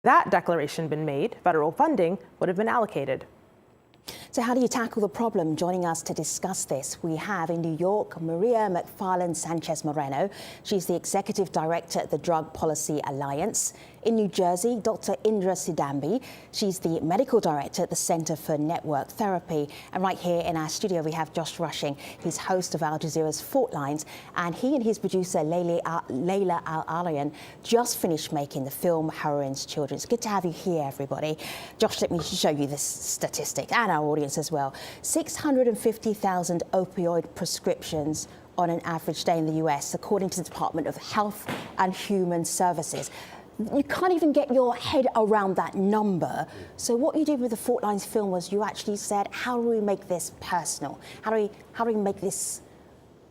that declaration been made, federal funding would have been allocated. So how do you tackle the problem? Joining us to discuss this, we have in New York, Maria McFarland Sanchez Moreno. She's the Executive Director at the Drug Policy Alliance. In New Jersey, Dr. Indra Cidambi. She's the Medical Director at the Center for Network Therapy. And right here in our studio, we have Josh Rushing. He's host of Al Jazeera's Fault Lines. And he and his producer, Layla Al-Alayan, just finished making the film Heroine's Children. It's good to have you here, everybody. Josh, let me show you this statistic and our audience as well. 650,000 opioid prescriptions on an average day in the US, according to the Department of Health and Human Services. You can't even get your head around that number. So what you did with the Fault Lines film was you actually said, how do we make this personal? How do we make this,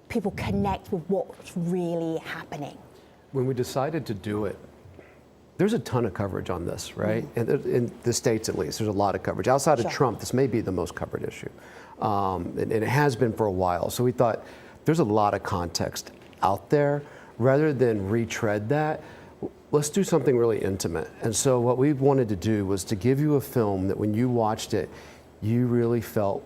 people connect with what's really happening? When we decided to do it, there's a ton of coverage on this, right? In the States, at least, there's a lot of coverage. Outside of Trump, this may be the most covered issue. And it has been for a while. So we thought there's a lot of context out there. Rather than retread that, let's do something really intimate. And so what we wanted to do was to give you a film that when you watched it, you really felt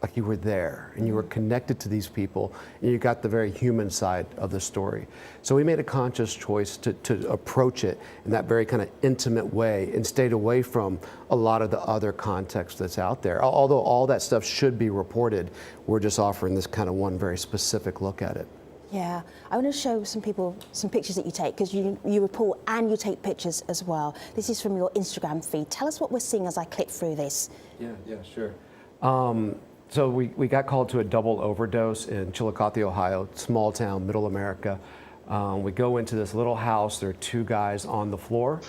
like you were there and you were connected to these people and you got the very human side of the story. So we made a conscious choice to approach it in that very kind of intimate way and stayed away from a lot of the other context that's out there. Although all that stuff should be reported, we're just offering this kind of one very specific look at it. Yeah, I want to show some people some pictures that you take, because you report and you take pictures as well. This is from your Instagram feed. Tell us what we're seeing as I click through this. Yeah, sure. So we got called to a double overdose in Chillicothe, Ohio, small town, middle America. We go into this little house. There are two guys on the floor,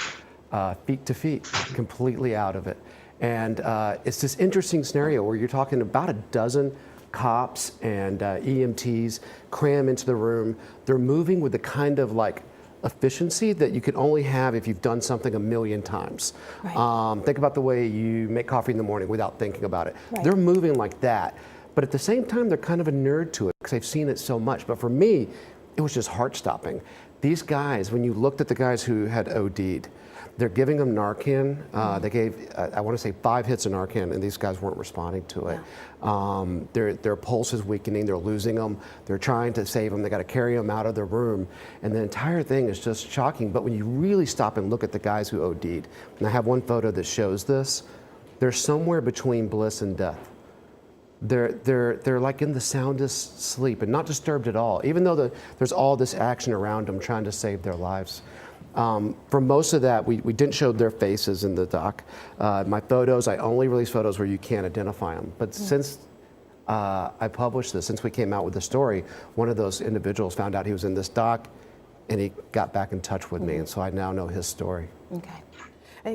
feet to feet, completely out of it. And it's this interesting scenario where you're talking about a dozen cops and EMTs cram into the room. They're moving with the kind of like efficiency that you can only have if you've done something a million times. Right. Think about the way you make coffee in the morning without thinking about it. Right. They're moving like that, but at the same time, they're kind of a nerd to it because they've seen it so much. But for me, it was just heart-stopping. These guys, when you looked at the guys who had OD'd, they're giving them Narcan. They gave, I want to say 5 hits of Narcan, and these guys weren't responding to it. Yeah. Their pulse is weakening, they're losing them, they're trying to save them, they got to carry them out of the room, and the entire thing is just shocking. But when you really stop and look at the guys who OD'd, and I have one photo that shows this, they're somewhere between bliss and death. They're like in the soundest sleep and not disturbed at all, even though there's all this action around them trying to save their lives. For most of that, we didn't show their faces in the doc. My photos, I only release photos where you can't identify them. But since I published this, since we came out with the story, one of those individuals found out he was in this doc, and he got back in touch with me, and so I now know his story. Okay.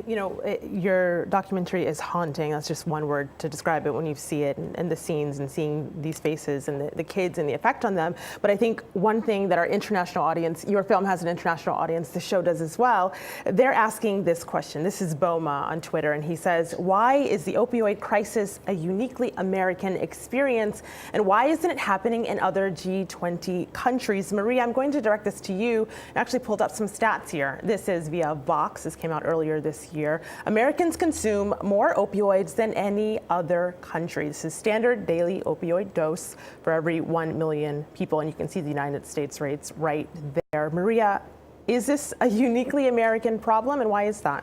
You know, your documentary is haunting. That's just one word to describe it when you see it and the scenes and seeing these faces and the kids and the effect on them. But I think one thing that our international audience, your film has an international audience, the show does as well, they're asking this question. This is Boma on Twitter, and he says, why is the opioid crisis a uniquely American experience, and why isn't it happening in other G20 countries? Maria, I'm going to direct this to you. I actually pulled up some stats here. This is via Vox. This came out earlier this year. Americans consume more opioids than any other country. This is standard daily opioid dose for every 1 million people, and you can see the United States rates right there. Maria, is this a uniquely American problem, and why is that?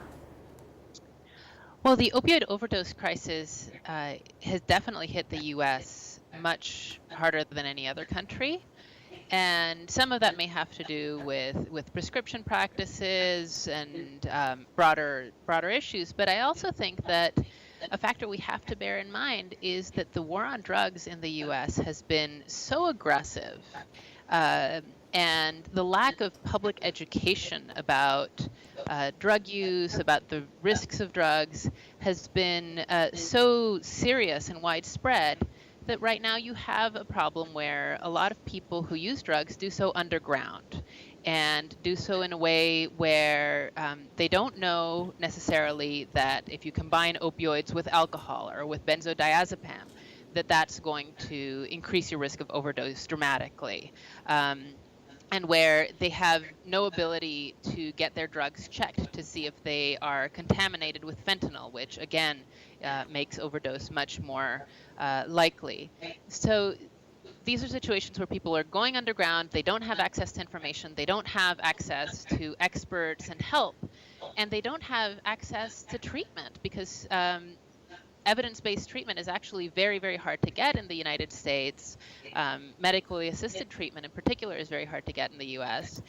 Well, the opioid overdose crisis has definitely hit the U.S. much harder than any other country. And some of that may have to do with prescription practices and broader issues. But I also think that a factor we have to bear in mind is that the war on drugs in the U.S. has been so aggressive, and the lack of public education about drug use, about the risks of drugs, has been so serious and widespread that right now you have a problem where a lot of people who use drugs do so underground and do so in a way where they don't know necessarily that if you combine opioids with alcohol or with benzodiazepam, that that's going to increase your risk of overdose dramatically. and where they have no ability to get their drugs checked to see if they are contaminated with fentanyl, which again makes overdose much more likely. So these are situations where people are going underground, they don't have access to information, they don't have access to experts and help, and they don't have access to treatment because evidence-based treatment is actually very, very hard to get in the United States. Medically assisted treatment in particular is very hard to get in the US.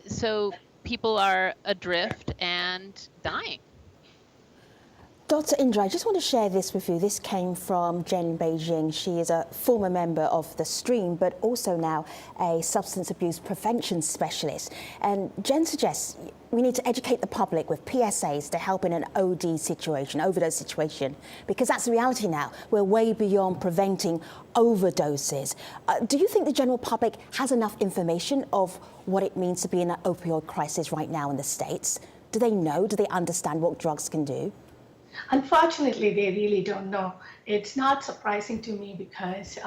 So people are adrift and dying. Dr. Indra, I just want to share this with you. This came from Jen Beijing. She is a former member of the Stream, but also now a substance abuse prevention specialist. And Jen suggests we need to educate the public with PSAs to help in an OD situation, overdose situation, because that's the reality now. We're way beyond preventing overdoses. Do you think the general public has enough information of what it means to be in an opioid crisis right now in the States? Do they know? Do they understand what drugs can do? Unfortunately, they really don't know. It's not surprising to me because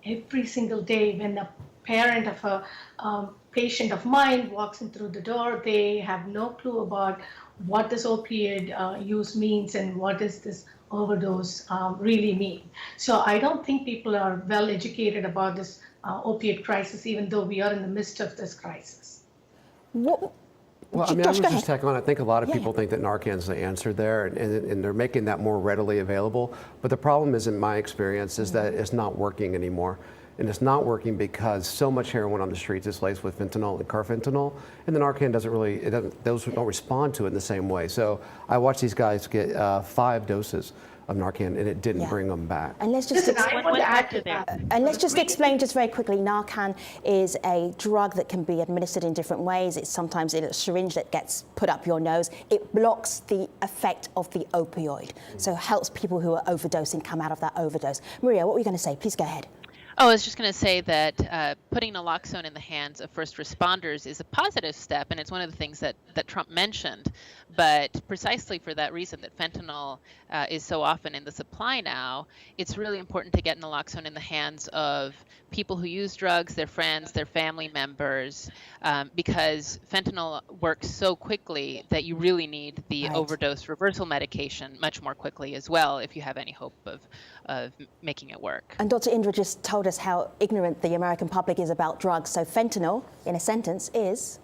every single day when a parent of a patient of mine walks in through the door, they have no clue about what this opioid use means and what does this overdose really mean. So I don't think people are well educated about this opioid crisis, even though we are in the midst of this crisis. Well, I mean, Josh, I go would just ahead. tack on. I think a lot of people think that Narcan's the answer there, and they're making that more readily available. But the problem is, in my experience, is that it's not working anymore. And it's not working because so much heroin on the streets is laced with fentanyl and carfentanil, and the Narcan doesn't really, those don't respond to it in the same way. So I watched these guys get 5 doses of Narcan, and it didn't bring them back. And let's just explain just very quickly. Narcan is a drug that can be administered in different ways. It's sometimes in a syringe that gets put up your nose. It blocks the effect of the opioid, so helps people who are overdosing come out of that overdose. Maria, what were you going to say? Please go ahead. Oh, I was just going to say that putting naloxone in the hands of first responders is a positive step, and it's one of the things that Trump mentioned. But precisely for that reason, that fentanyl is so often in the supply now, it's really important to get naloxone in the hands of people who use drugs, their friends, their family members, because fentanyl works so quickly that you really need the overdose reversal medication much more quickly as well if you have any hope of making it work. And Dr. Indra just told us how ignorant the American public is about drugs. So fentanyl, in a sentence, is?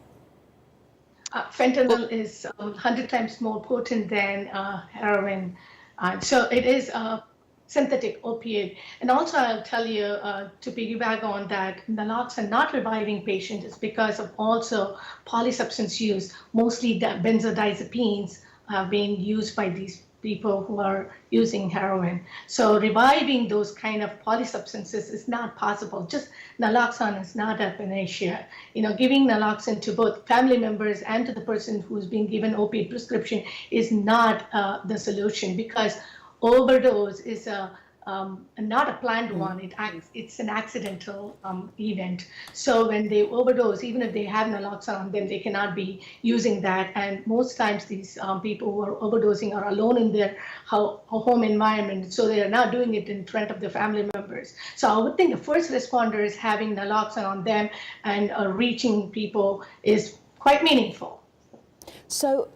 Fentanyl is 100 times more potent than heroin. So it is a synthetic opiate. And also I'll tell you, to piggyback on that, naloxone not reviving patients is because of also polysubstance use. Mostly the benzodiazepines have been used by these people who are using heroin. So reviving those kind of polysubstances is not possible. Just naloxone is not a panacea. Giving naloxone to both family members and to the person who's being given opiate prescription is not the solution, because overdose is not a planned one. It's an accidental event. So when they overdose, even if they have naloxone, then they cannot be using that. And most times these people who are overdosing are alone in their home environment. So they are not doing it in front of their family members. So I would think the first responders having naloxone on them and reaching people is quite meaningful. So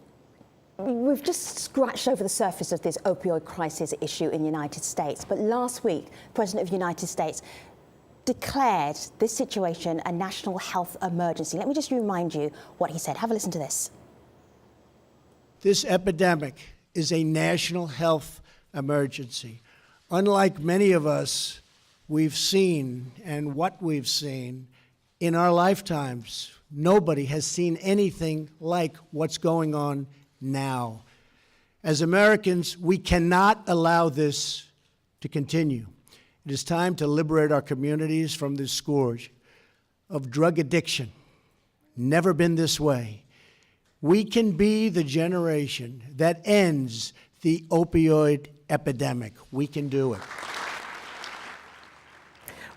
we've just scratched over the surface of this opioid crisis issue in the United States. But last week, the President of the United States declared this situation a national health emergency. Let me just remind you what he said. Have a listen to this. This epidemic is a national health emergency. Unlike many of us, we've seen, and what we've seen in our lifetimes, nobody has seen anything like what's going on now. As Americans, we cannot allow this to continue. It is time to liberate our communities from this scourge of drug addiction. Never been this way. We can be the generation that ends the opioid epidemic. We can do it.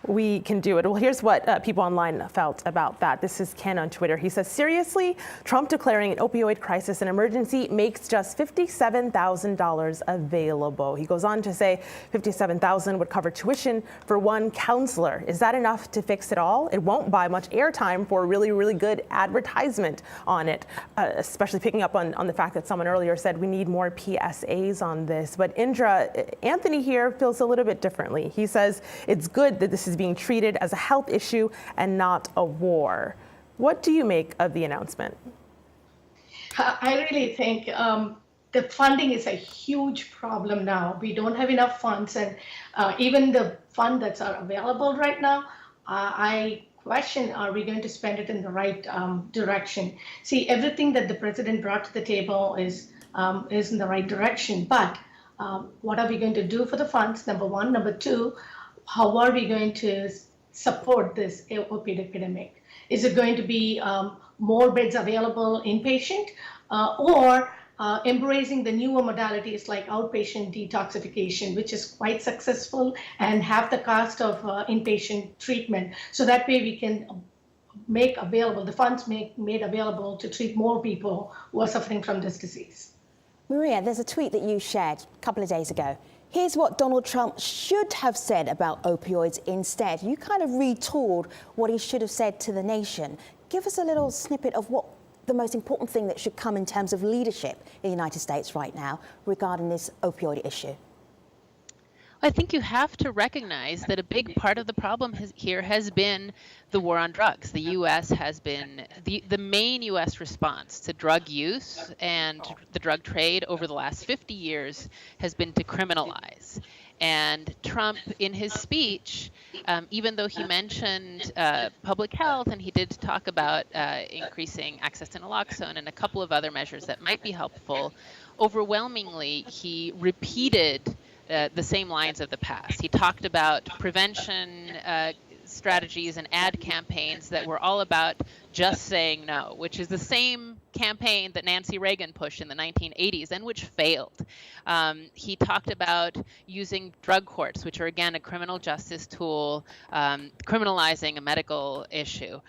We can do it. Well, here's what people online felt about that. This is Ken on Twitter. He says, seriously, Trump declaring an opioid crisis an emergency makes just $57,000 available. He goes on to say $57,000 would cover tuition for one counselor. Is that enough to fix it all? It won't buy much airtime for a really, really good advertisement on it, especially picking up on the fact that someone earlier said we need more PSAs on this. But Indra, Anthony here feels a little bit differently. He says it's good that this is being treated as a health issue and not a war. What do you make of the announcement? I really think the funding is a huge problem now. We don't have enough funds, and even the fund that's available right now, I question, are we going to spend it in the right direction? See, everything that the president brought to the table is in the right direction, but what are we going to do for the funds, number one? Number two, how are we going to support this opioid epidemic? Is it going to be more beds available inpatient or embracing the newer modalities like outpatient detoxification, which is quite successful and half the cost of inpatient treatment? So that way we can make available, the funds made available to treat more people who are suffering from this disease. Maria, there's a tweet that you shared a couple of days ago. Here's what Donald Trump should have said about opioids instead. You kind of retooled what he should have said to the nation. Give us a little snippet of what the most important thing that should come in terms of leadership in the United States right now regarding this opioid issue. I think you have to recognize that a big part of the problem here has been the war on drugs. The U.S. has been the main U.S. response to drug use and the drug trade over the last 50 years has been to criminalize. And Trump, in his speech, even though he mentioned public health and he did talk about increasing access to naloxone and a couple of other measures that might be helpful, overwhelmingly he repeated the same lines of the past. He talked about prevention strategies and ad campaigns that were all about just saying no, which is the same campaign that Nancy Reagan pushed in the 1980s and which failed. He talked about using drug courts, which are, again, a criminal justice tool, criminalizing a medical issue.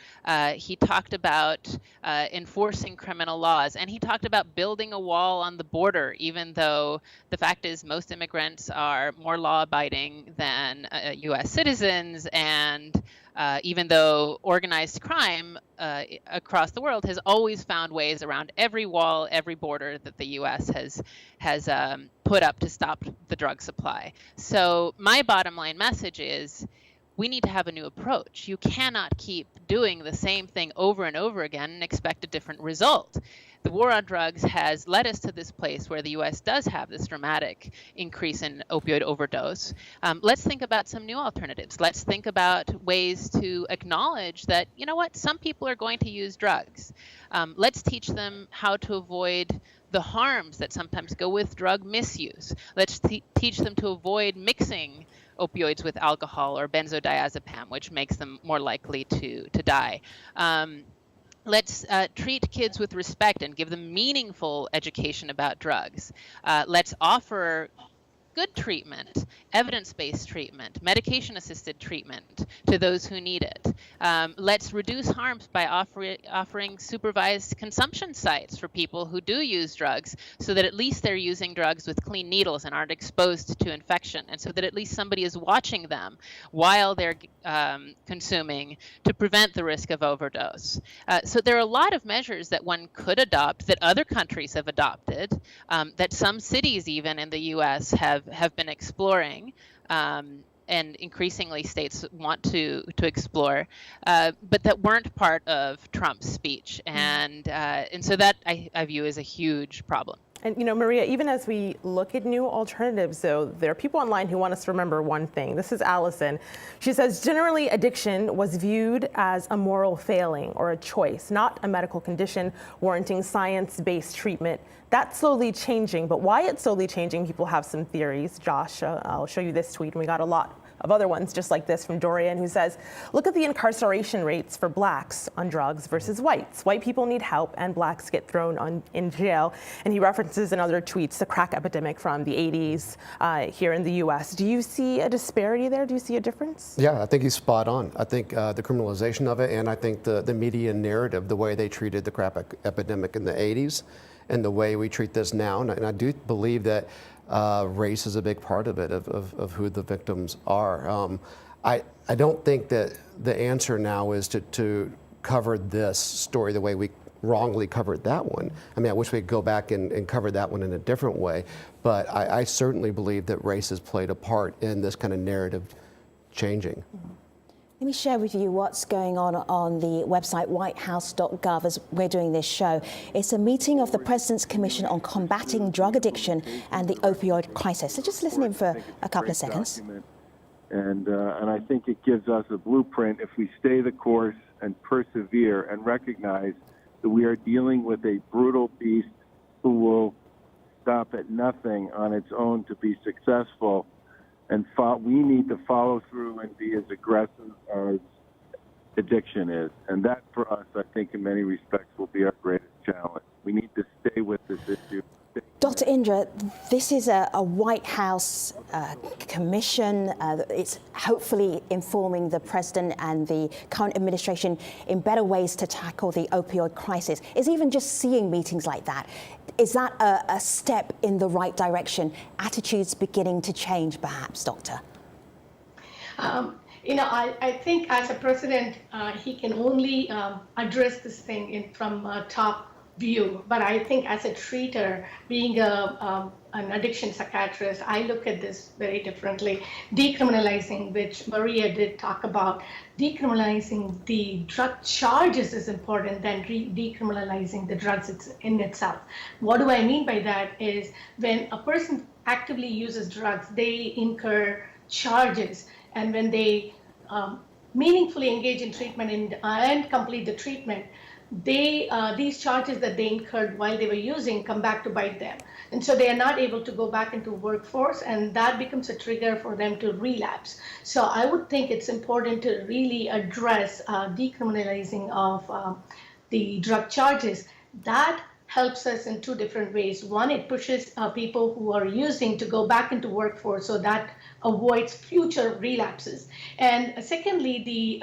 He talked about enforcing criminal laws, and he talked about building a wall on the border, even though the fact is most immigrants are more law-abiding than U.S. citizens, and even though organized crime across the world has always found ways around every wall, every border that the U.S. has put up to stop the drug supply. So my bottom line message is we need to have a new approach. You cannot keep doing the same thing over and over again and expect a different result. The war on drugs has led us to this place where the U.S. does have this dramatic increase in opioid overdose. Let's think about some new alternatives. Let's think about ways to acknowledge that, you know what, some people are going to use drugs. Let's teach them how to avoid the harms that sometimes go with drug misuse. Let's teach them to avoid mixing opioids with alcohol or benzodiazepam, which makes them more likely to die. Let's treat kids with respect and give them meaningful education about drugs. Let's offer good treatment, evidence-based treatment, medication-assisted treatment to those who need it. Let's reduce harms by offering supervised consumption sites for people who do use drugs so that at least they're using drugs with clean needles and aren't exposed to infection, and so that at least somebody is watching them while they're consuming to prevent the risk of overdose. So there are a lot of measures that one could adopt, that other countries have adopted, that some cities even in the U.S. have been exploring, and increasingly states want to explore, but that weren't part of Trump's speech, and so that I view as a huge problem. And you know, Maria, even as we look at new alternatives, though, there are people online who want us to remember one thing. This is Allison. She says, generally, addiction was viewed as a moral failing or a choice, not a medical condition warranting science-based treatment. That's slowly changing, but why it's slowly changing, people have some theories. Josh, I'll show you this tweet, and we got a lot of other ones just like this from Dorian, who says, look at the incarceration rates for blacks on drugs versus whites. White people need help and blacks get thrown in jail. And he references in other tweets the crack epidemic from the 80s here in the US. Do you see a disparity there? Do you see a difference? Yeah, I think he's spot on. I think the criminalization of it, and I think the media narrative, the way they treated the crack epidemic in the 80s and the way we treat this now, and I do believe that race is a big part of it, of who the victims are. I don't think that the answer now is to cover this story the way we wrongly covered that one. I mean, I wish we could go back and cover that one in a different way, but I certainly believe that race has played a part in this kind of narrative changing. Let me share with you what's going on the website whitehouse.gov as we're doing this show. It's a meeting of the President's Commission on Combating Drug Addiction and the Opioid Crisis. So just listen in for a couple of seconds. And I think it gives us a blueprint if we stay the course and persevere and recognize that we are dealing with a brutal beast who will stop at nothing on its own to be successful. And we need to follow through and be as aggressive as addiction is. And that, for us, I think, in many respects, will be our greatest challenge. We need to stay with this issue. Dr. Indra, this is a White House commission. It's hopefully informing the president and the current administration in better ways to tackle the opioid crisis. Is even just seeing meetings like that, is that a step in the right direction? Attitudes beginning to change, perhaps, Doctor? I think as a president, he can only address this thing from top view. But I think as a treater, being an addiction psychiatrist, I look at this very differently. Decriminalizing, which Maria did talk about, decriminalizing the drug charges is important than decriminalizing the drugs in itself. What do I mean by that is when a person actively uses drugs, they incur charges. And when they meaningfully engage in treatment and complete the treatment, these charges that they incurred while they were using come back to bite them. And so they are not able to go back into workforce, and that becomes a trigger for them to relapse. So I would think it's important to really address decriminalizing of the drug charges. That helps us in two different ways. One, it pushes people who are using to go back into workforce, so that avoids future relapses. And secondly, the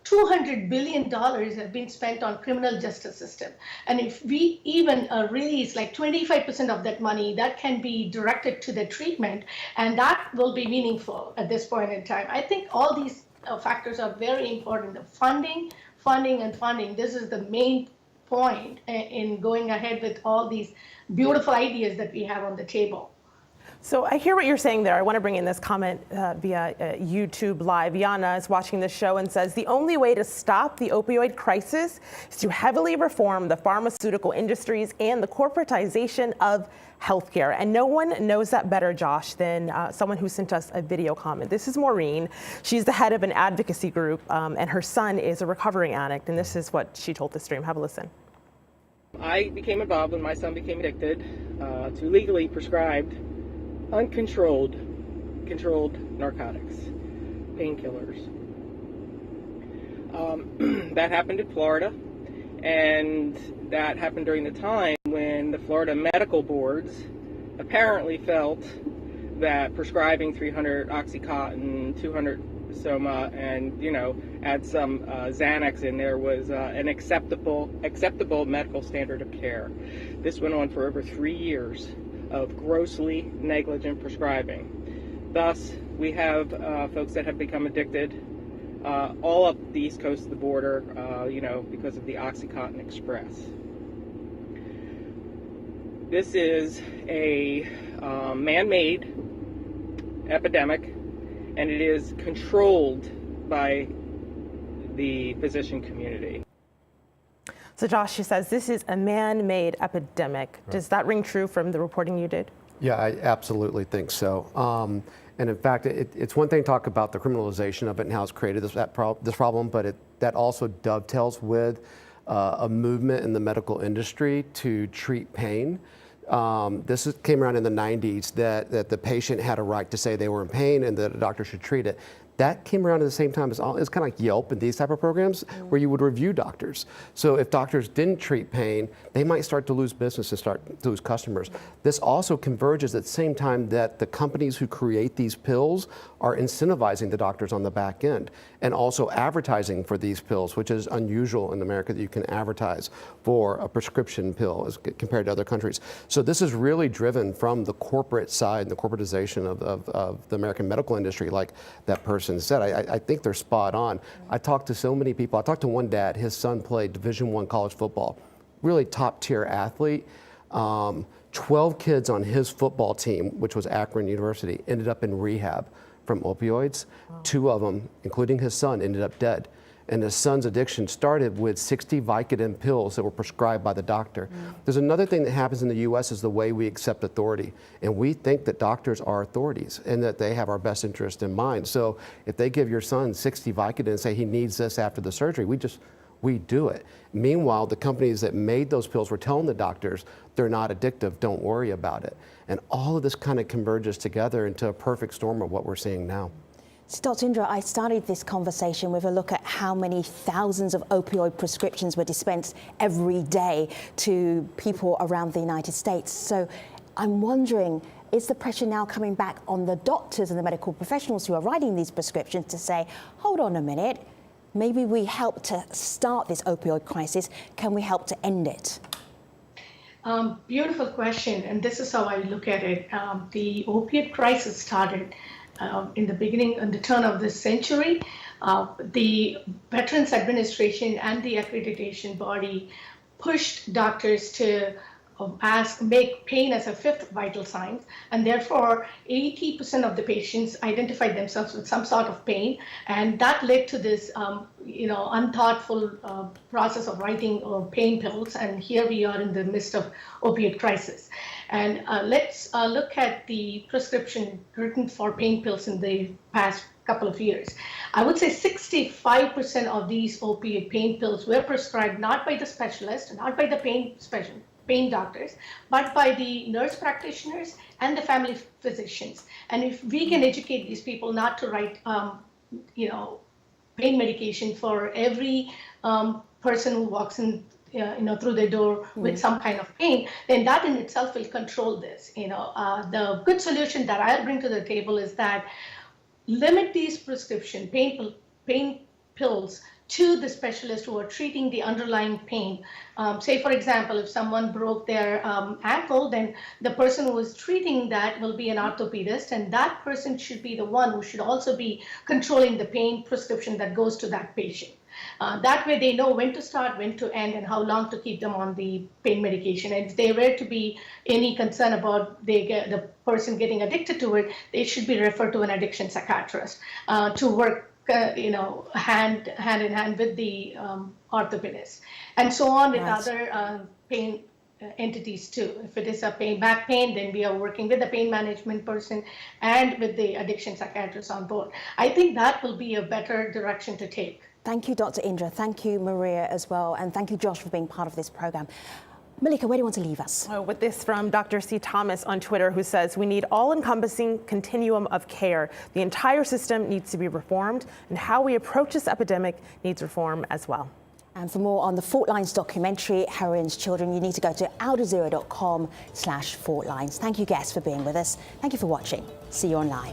$200 billion have been spent on criminal justice system. And if we even release like 25% of that money, that can be directed to the treatment, and that will be meaningful at this point in time. I think all these factors are very important. The funding. This is the main point in going ahead with all these beautiful ideas that we have on the table. So I hear what you're saying there. I want to bring in this comment via YouTube Live. Yana is watching this show and says, the only way to stop the opioid crisis is to heavily reform the pharmaceutical industries and the corporatization of healthcare. And no one knows that better, Josh, than someone who sent us a video comment. This is Maureen. She's the head of an advocacy group, and her son is a recovering addict. And this is what she told the stream. Have a listen. I became involved when my son became addicted to legally prescribed controlled narcotics, painkillers. That happened in Florida, and that happened during the time when the Florida medical boards apparently felt that prescribing 300 Oxycontin, 200 Soma, and add some Xanax in there was an acceptable medical standard of care. This went on for over 3 years of grossly negligent prescribing. Thus, we have folks that have become addicted all up the east coast of the border, because of the Oxycontin Express. This is a man-made epidemic, and it is controlled by the physician community. So Josh, she says this is a man-made epidemic. Right. Does that ring true from the reporting you did? Yeah, I absolutely think so. And in fact, it's one thing to talk about the criminalization of it and how it's created this problem, but that also dovetails with a movement in the medical industry to treat pain Came around in the 90s that the patient had a right to say they were in pain and that a doctor should treat it. That came around at the same time as it's kind of like Yelp and these type of programs where you would review doctors. So if doctors didn't treat pain, they might start to lose business and start to lose customers. This also converges at the same time that the companies who create these pills are incentivizing the doctors on the back end and also advertising for these pills, which is unusual in America that you can advertise for a prescription pill as compared to other countries. So this is really driven from the corporate side and the corporatization of the American medical industry, like that person said. I think they're spot on. I talked to so many people. I talked to one dad, his son played Division I college football, really top tier athlete. 12 kids on his football team, which was Akron University, ended up in rehab from opioids. Wow. 2 of them, including his son, ended up dead. And his son's addiction started with 60 Vicodin pills that were prescribed by the doctor. There's another thing that happens in the US is the way we accept authority. And we think that doctors are authorities and that they have our best interest in mind. So if they give your son 60 Vicodin and say he needs this after the surgery, we do it. Meanwhile, the companies that made those pills were telling the doctors they're not addictive, don't worry about it. And all of this kind of converges together into a perfect storm of what we're seeing now. So, Dr. Indra, I started this conversation with a look at how many thousands of opioid prescriptions were dispensed every day to people around the United States. So I'm wondering, is the pressure now coming back on the doctors and the medical professionals who are writing these prescriptions to say, hold on a minute, maybe we helped to start this opioid crisis, can we help to end it? Beautiful question, and this is how I look at it. The opiate crisis started in the beginning, in the turn of this century. The Veterans Administration and the accreditation body pushed doctors to make pain as a 5th vital sign, and therefore 80% of the patients identified themselves with some sort of pain, and that led to this unthoughtful process of writing pain pills, and here we are in the midst of opiate crisis. And let's look at the prescription written for pain pills in the past couple of years. I would say 65% of these opiate pain pills were prescribed not by the specialist, not by the pain doctors, but by the nurse practitioners and the family physicians. And if we can educate these people not to write, pain medication for every person who walks in, through the door with some kind of pain, then that in itself will control this. The good solution that I'll bring to the table is that limit these prescription pain pills to the specialists who are treating the underlying pain. Say, for example, if someone broke their ankle, then the person who is treating that will be an orthopedist, and that person should be the one who should also be controlling the pain prescription that goes to that patient. That way they know when to start, when to end, and how long to keep them on the pain medication. And if there were to be any concern about the person getting addicted to it, they should be referred to an addiction psychiatrist to work hand in hand with the orthopedist, and so on with other pain entities too. If it is a back pain, then we are working with the pain management person and with the addiction psychiatrist on board. I think that will be a better direction to take. Thank you, Dr. Indra. Thank you, Maria, as well. And thank you, Josh, for being part of this program. Malika, where do you want to leave us? With this from Dr. C. Thomas on Twitter, who says, we need all-encompassing continuum of care. The entire system needs to be reformed, and how we approach this epidemic needs reform as well. And for more on the Fault Lines documentary, Heroin's Children, you need to go to aldozero.com/faultlines. Thank you, guests, for being with us. Thank you for watching. See you online.